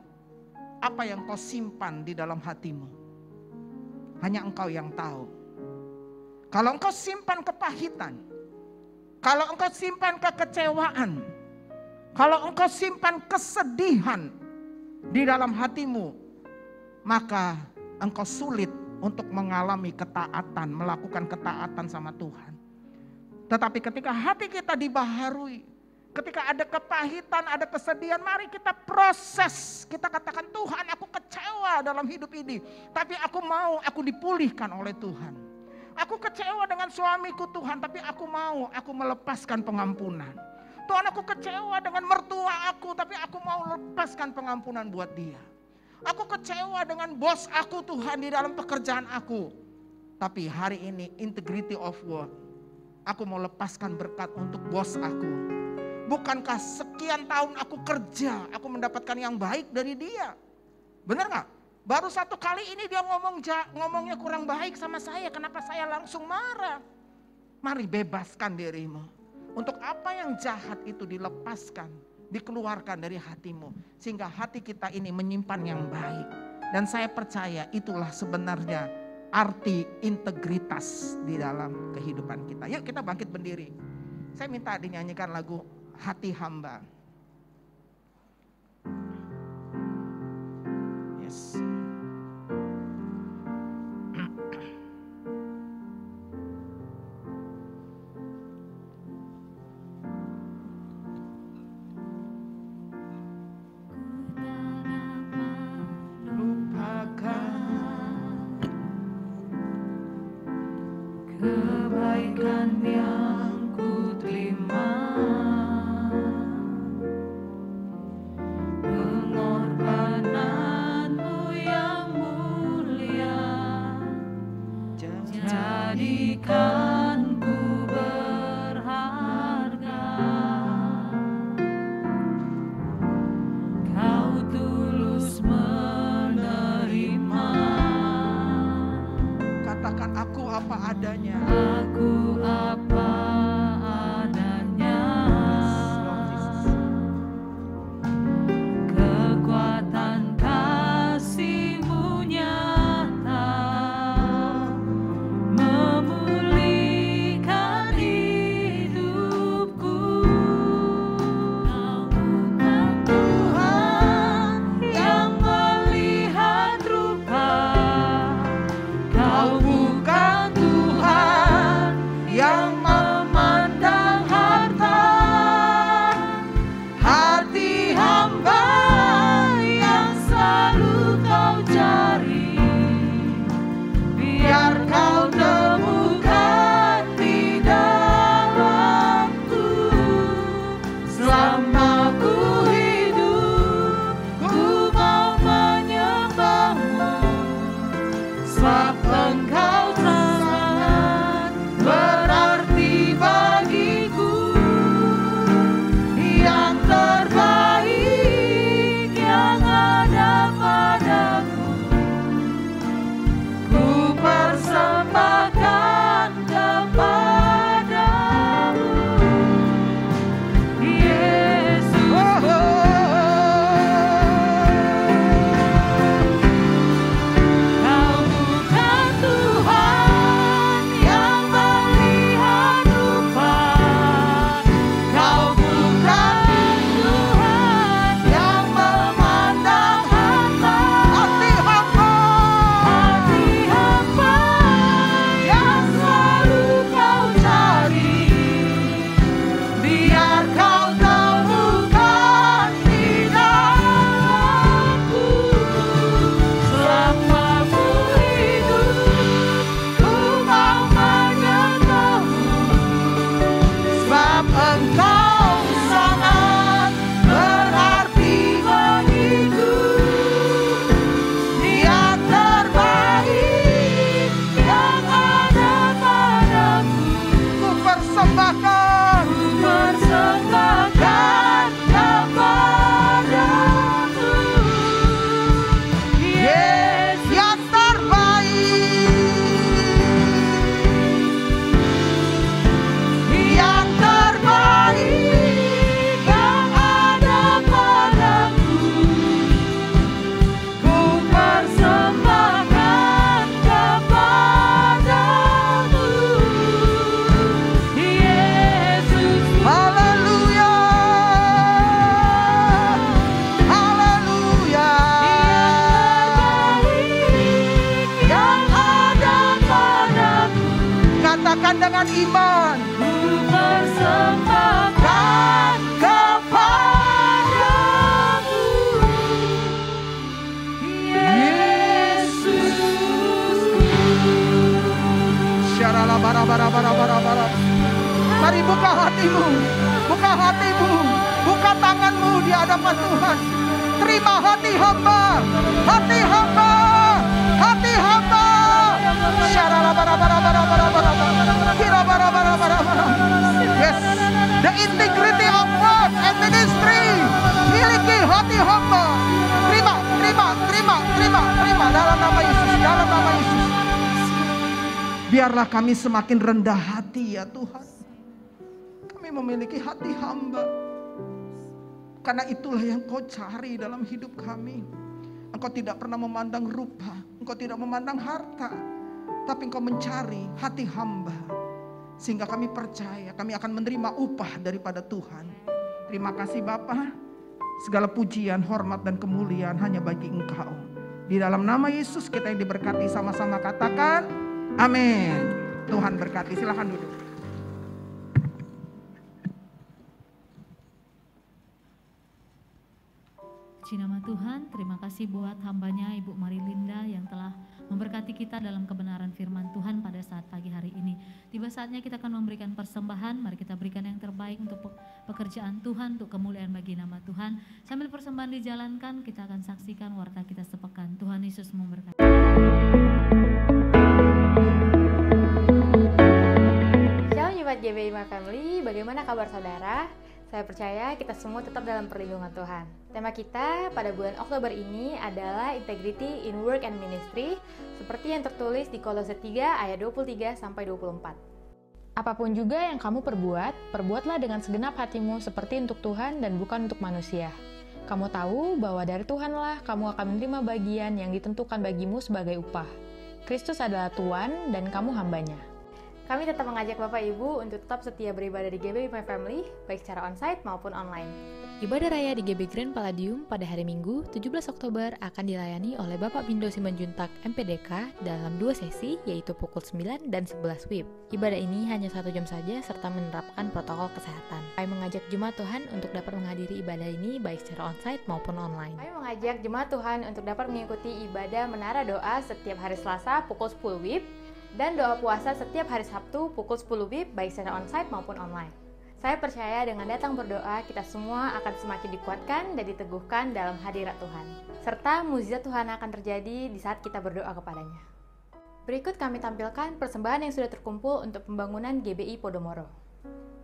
apa yang kau simpan di dalam hatimu? Hanya engkau yang tahu. Kalau engkau simpan kepahitan, kalau engkau simpan kekecewaan, kalau engkau simpan kesedihan di dalam hatimu, maka engkau sulit untuk mengalami ketaatan, melakukan ketaatan sama Tuhan. Tetapi ketika hati kita dibaharui, ketika ada kepahitan, ada kesedihan, mari kita proses. Kita katakan, Tuhan, aku kecewa dalam hidup ini, tapi aku mau aku dipulihkan oleh Tuhan. Aku kecewa dengan suamiku Tuhan, tapi aku mau aku melepaskan pengampunan. Tuhan, aku kecewa dengan mertua aku, tapi aku mau lepaskan pengampunan buat dia. Aku kecewa dengan bos aku Tuhan di dalam pekerjaan aku. Tapi hari ini integrity of work, aku mau lepaskan berkat untuk bos aku. Bukankah sekian tahun aku kerja, aku mendapatkan yang baik dari dia? Benar gak? Baru satu kali ini dia ngomongnya kurang baik sama saya. Kenapa saya langsung marah? Mari bebaskan dirimu. Untuk apa yang jahat itu dilepaskan, dikeluarkan dari hatimu. Sehingga hati kita ini menyimpan yang baik. Dan saya percaya itulah sebenarnya arti integritas di dalam kehidupan kita. Yuk kita bangkit berdiri. Saya minta dinyanyikan lagu Hati Hamba. Yes. Kebaikan yang ku terima, pengorbananmu yang mulia, jadikan ku berharga. Kau tulus menerima. Katakan, aku apa adanya. Aku apa adanya. Kekuatan kasih-Mu nyata memulihkan dengan iman. Ku persembahkan Kepadamu, Yesusku. Syarala bara. Mari buka hatimu, buka hatimu, buka tanganmu di hadapan Tuhan. Terima hati hamba, hati hamba, hati hamba. Syarala bara. Yes, the integrity of God and ministry. Miliki hati hamba. Terima dalam nama Yesus, dalam nama Yesus. Biarlah kami semakin rendah hati ya Tuhan. Kami memiliki hati hamba. Karena itulah yang Kau cari dalam hidup kami. Engkau tidak pernah memandang rupa, Engkau tidak memandang harta, tapi Engkau mencari hati hamba. Sehingga kami percaya kami akan menerima upah daripada Tuhan. Terima kasih Bapa. Segala pujian, hormat dan kemuliaan hanya bagi Engkau. Di dalam nama Yesus kita yang diberkati sama-sama katakan amin. Tuhan berkati, silakan duduk. Puji nama Tuhan, terima kasih buat hambanya Ibu Marilinda yang telah memberkati kita dalam kebenaran firman Tuhan pada saat pagi hari ini. Tiba saatnya kita akan memberikan persembahan, mari kita berikan yang terbaik untuk pekerjaan Tuhan, untuk kemuliaan bagi nama Tuhan. Sambil persembahan dijalankan, kita akan saksikan warta kita sepekan. Tuhan Yesus memberkati. Shalom Jemaat GBI My Family, bagaimana kabar saudara? Saya percaya kita semua tetap dalam perlindungan Tuhan. Tema kita pada bulan Oktober ini adalah Integrity in Work and Ministry, seperti yang tertulis di Kolose 3 ayat 23-24. Apapun juga yang kamu perbuat, perbuatlah dengan segenap hatimu seperti untuk Tuhan dan bukan untuk manusia. Kamu tahu bahwa dari Tuhanlah kamu akan menerima bagian yang ditentukan bagimu sebagai upah. Kristus adalah Tuhan dan kamu hambanya. Kami tetap mengajak Bapak Ibu untuk tetap setia beribadah di GBI My Family, baik secara onsite maupun online. Ibadah raya di GB Grand Palladium pada hari Minggu 17 Oktober akan dilayani oleh Bapak Bindo Simanjuntak MPDK dalam 2 sesi, yaitu pukul 9 dan 11 WIB. Ibadah ini hanya 1 jam saja serta menerapkan protokol kesehatan. Kami mengajak jemaat Tuhan untuk dapat menghadiri ibadah ini baik secara onsite maupun online. Kami mengajak jemaat Tuhan untuk dapat mengikuti ibadah Menara Doa setiap hari Selasa pukul 10 WIB dan doa puasa setiap hari Sabtu pukul 10 WIB baik secara onsite maupun online. Saya percaya dengan datang berdoa, kita semua akan semakin dikuatkan dan diteguhkan dalam hadirat Tuhan. Serta mukjizat Tuhan akan terjadi di saat kita berdoa kepadanya. Berikut kami tampilkan persembahan yang sudah terkumpul untuk pembangunan GBI Podomoro.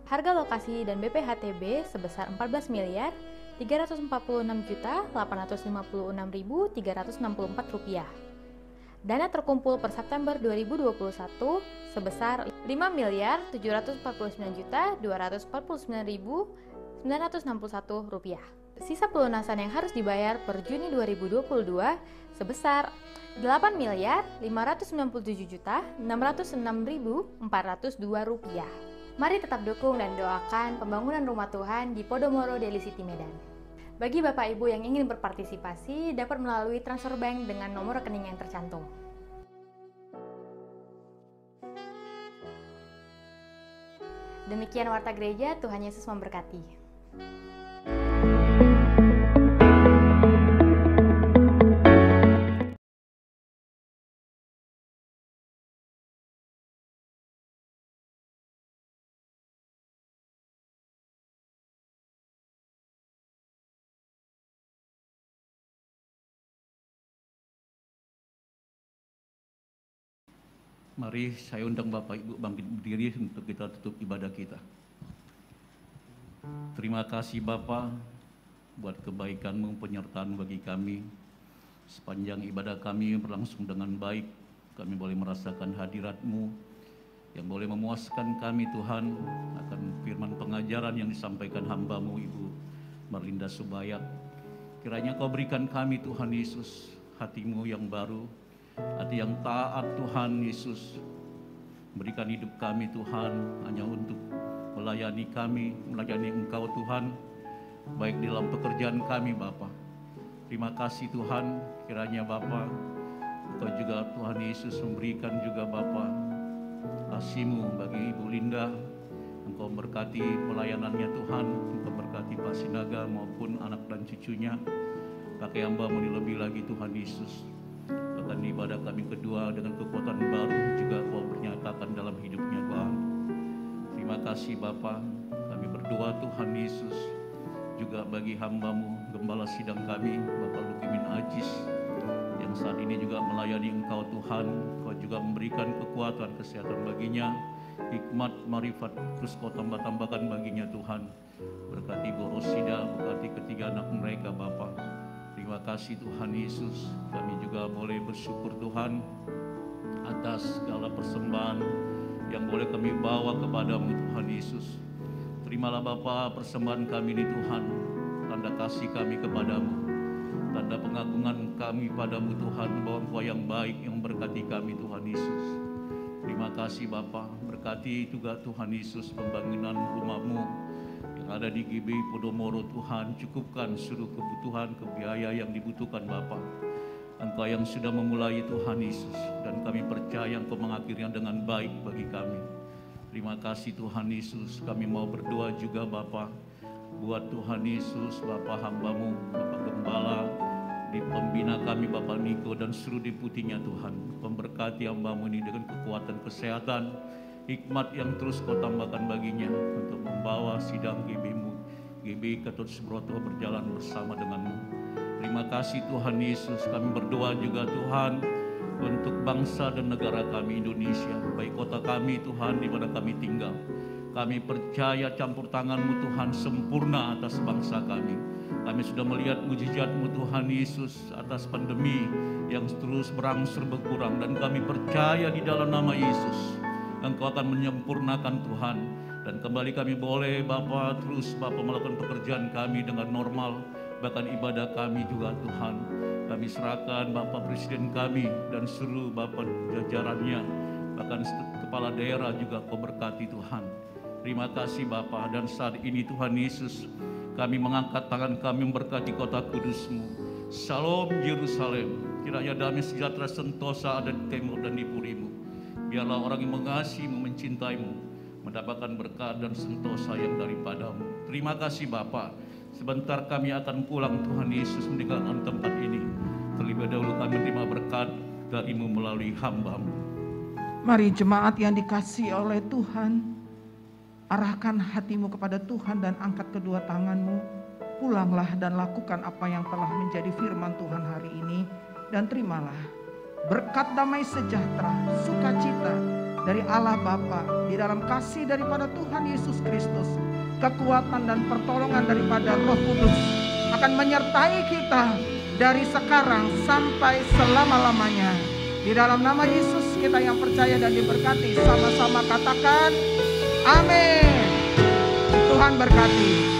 Harga lokasi dan BPHTB sebesar 14.346.856.364 rupiah. Dana terkumpul per September 2021 sebesar 5.749.249.961 rupiah. Sisa pelunasan yang harus dibayar per Juni 2022 sebesar 8.597.606.402 rupiah. Mari tetap dukung dan doakan pembangunan rumah Tuhan di Podomoro Daily City Medan. Bagi Bapak Ibu yang ingin berpartisipasi dapat melalui transfer bank dengan nomor rekening yang tercantum. Demikian warta gereja, Tuhan Yesus memberkati. Mari saya undang Bapak Ibu bangkit berdiri untuk kita tutup ibadah kita. Terima kasih Bapa buat kebaikan-Mu, penyertaan bagi kami. Sepanjang ibadah kami berlangsung dengan baik, kami boleh merasakan hadirat-Mu yang boleh memuaskan kami Tuhan akan firman pengajaran yang disampaikan hamba-Mu Ibu Marlinda Subayat. Kiranya Kau berikan kami Tuhan Yesus hati-Mu yang baru, hati yang taat Tuhan Yesus. Berikan hidup kami Tuhan hanya untuk melayani kami, melayani Engkau Tuhan, baik dalam pekerjaan kami Bapa. Terima kasih Tuhan, kiranya Bapa Engkau juga Tuhan Yesus memberikan juga Bapa kasih-Mu bagi Ibu Linda. Engkau berkati pelayanannya Tuhan, Engkau berkati Pak Sinaga maupun anak dan cucunya. Pakai hamba-Mu ini lebih lagi Tuhan Yesus. Bahkan di ibadah kami kedua dengan kekuatan baru juga Kau bernyatakan dalam hidupnya Tuhan. Terima kasih Bapa, kami berdoa Tuhan Yesus juga bagi hamba-Mu, gembala sidang kami, Bapak Lukimin Ajis, yang saat ini juga melayani Engkau Tuhan. Kau juga memberikan kekuatan kesehatan baginya, hikmat, marifat, terus Kau tambah-tambahkan baginya Tuhan. Berkati Bu Rosida, berkati ketiga anak mereka Bapa. Terima kasih Tuhan Yesus, kami juga boleh bersyukur Tuhan atas segala persembahan yang boleh kami bawa kepadamu Tuhan Yesus. Terimalah Bapa persembahan kami ini Tuhan, tanda kasih kami kepadamu, tanda pengagungan kami padamu Tuhan, bahwa Engkau yang baik yang berkati kami Tuhan Yesus. Terima kasih Bapa, berkati juga Tuhan Yesus pembangunan rumah-Mu yang ada di GBI Podomoro Tuhan, cukupkan seluruh kebutuhan, kebiaya yang dibutuhkan Bapa. Engkau yang sudah memulai Tuhan Yesus, dan kami percaya Engkau mengakhirinya dengan baik bagi kami. Terima kasih Tuhan Yesus, kami mau berdoa juga Bapa, buat Tuhan Yesus, Bapa hamba-Mu, Bapak Gembala, di pembina kami Bapak Niko dan seluruh deputinya Tuhan. Memberkati hamba-Mu ini dengan kekuatan kesehatan, hikmat yang terus Kau tambahkan baginya untuk membawa sidang GBI Gatot Subroto berjalan bersama dengan-Mu. Terima kasih Tuhan Yesus, kami berdoa juga Tuhan untuk bangsa dan negara kami Indonesia, baik kota kami Tuhan di mana kami tinggal. Kami percaya campur tangan-Mu Tuhan sempurna atas bangsa kami. Kami sudah melihat mujizat-Mu Tuhan Yesus atas pandemi yang terus berangsur berkurang, dan kami percaya di dalam nama Yesus Engkau akan menyempurnakan Tuhan. Dan kembali kami boleh Bapa terus Bapa melakukan pekerjaan kami dengan normal, bahkan ibadah kami juga Tuhan. Kami serahkan Bapak Presiden kami dan seluruh Bapak jajarannya, bahkan kepala daerah juga Kau berkati Tuhan. Terima kasih Bapa, dan saat ini Tuhan Yesus kami mengangkat tangan kami memberkati kota kudus-Mu. Shalom Yerusalem, kiranya damai sejahtera sentosa ada di timur dan di puri-Mu. Biarlah orang yang mengasihi-Mu, mencintai-Mu, mendapatkan berkat dan sentosa yang daripada-Mu. Terima kasih Bapa. Sebentar kami akan pulang Tuhan Yesus meninggalkan tempat ini. Terlebih dahulu kami menerima berkat dari-Mu melalui hamba-Mu. Mari jemaat yang dikasihi oleh Tuhan, arahkan hatimu kepada Tuhan dan angkat kedua tanganmu. Pulanglah dan lakukan apa yang telah menjadi firman Tuhan hari ini, dan terimalah berkat damai sejahtera, sukacita dari Allah Bapa di dalam kasih daripada Tuhan Yesus Kristus, kekuatan dan pertolongan daripada Roh Kudus akan menyertai kita dari sekarang sampai selama-lamanya. Di dalam nama Yesus kita yang percaya dan diberkati, sama-sama katakan amin. Tuhan berkati.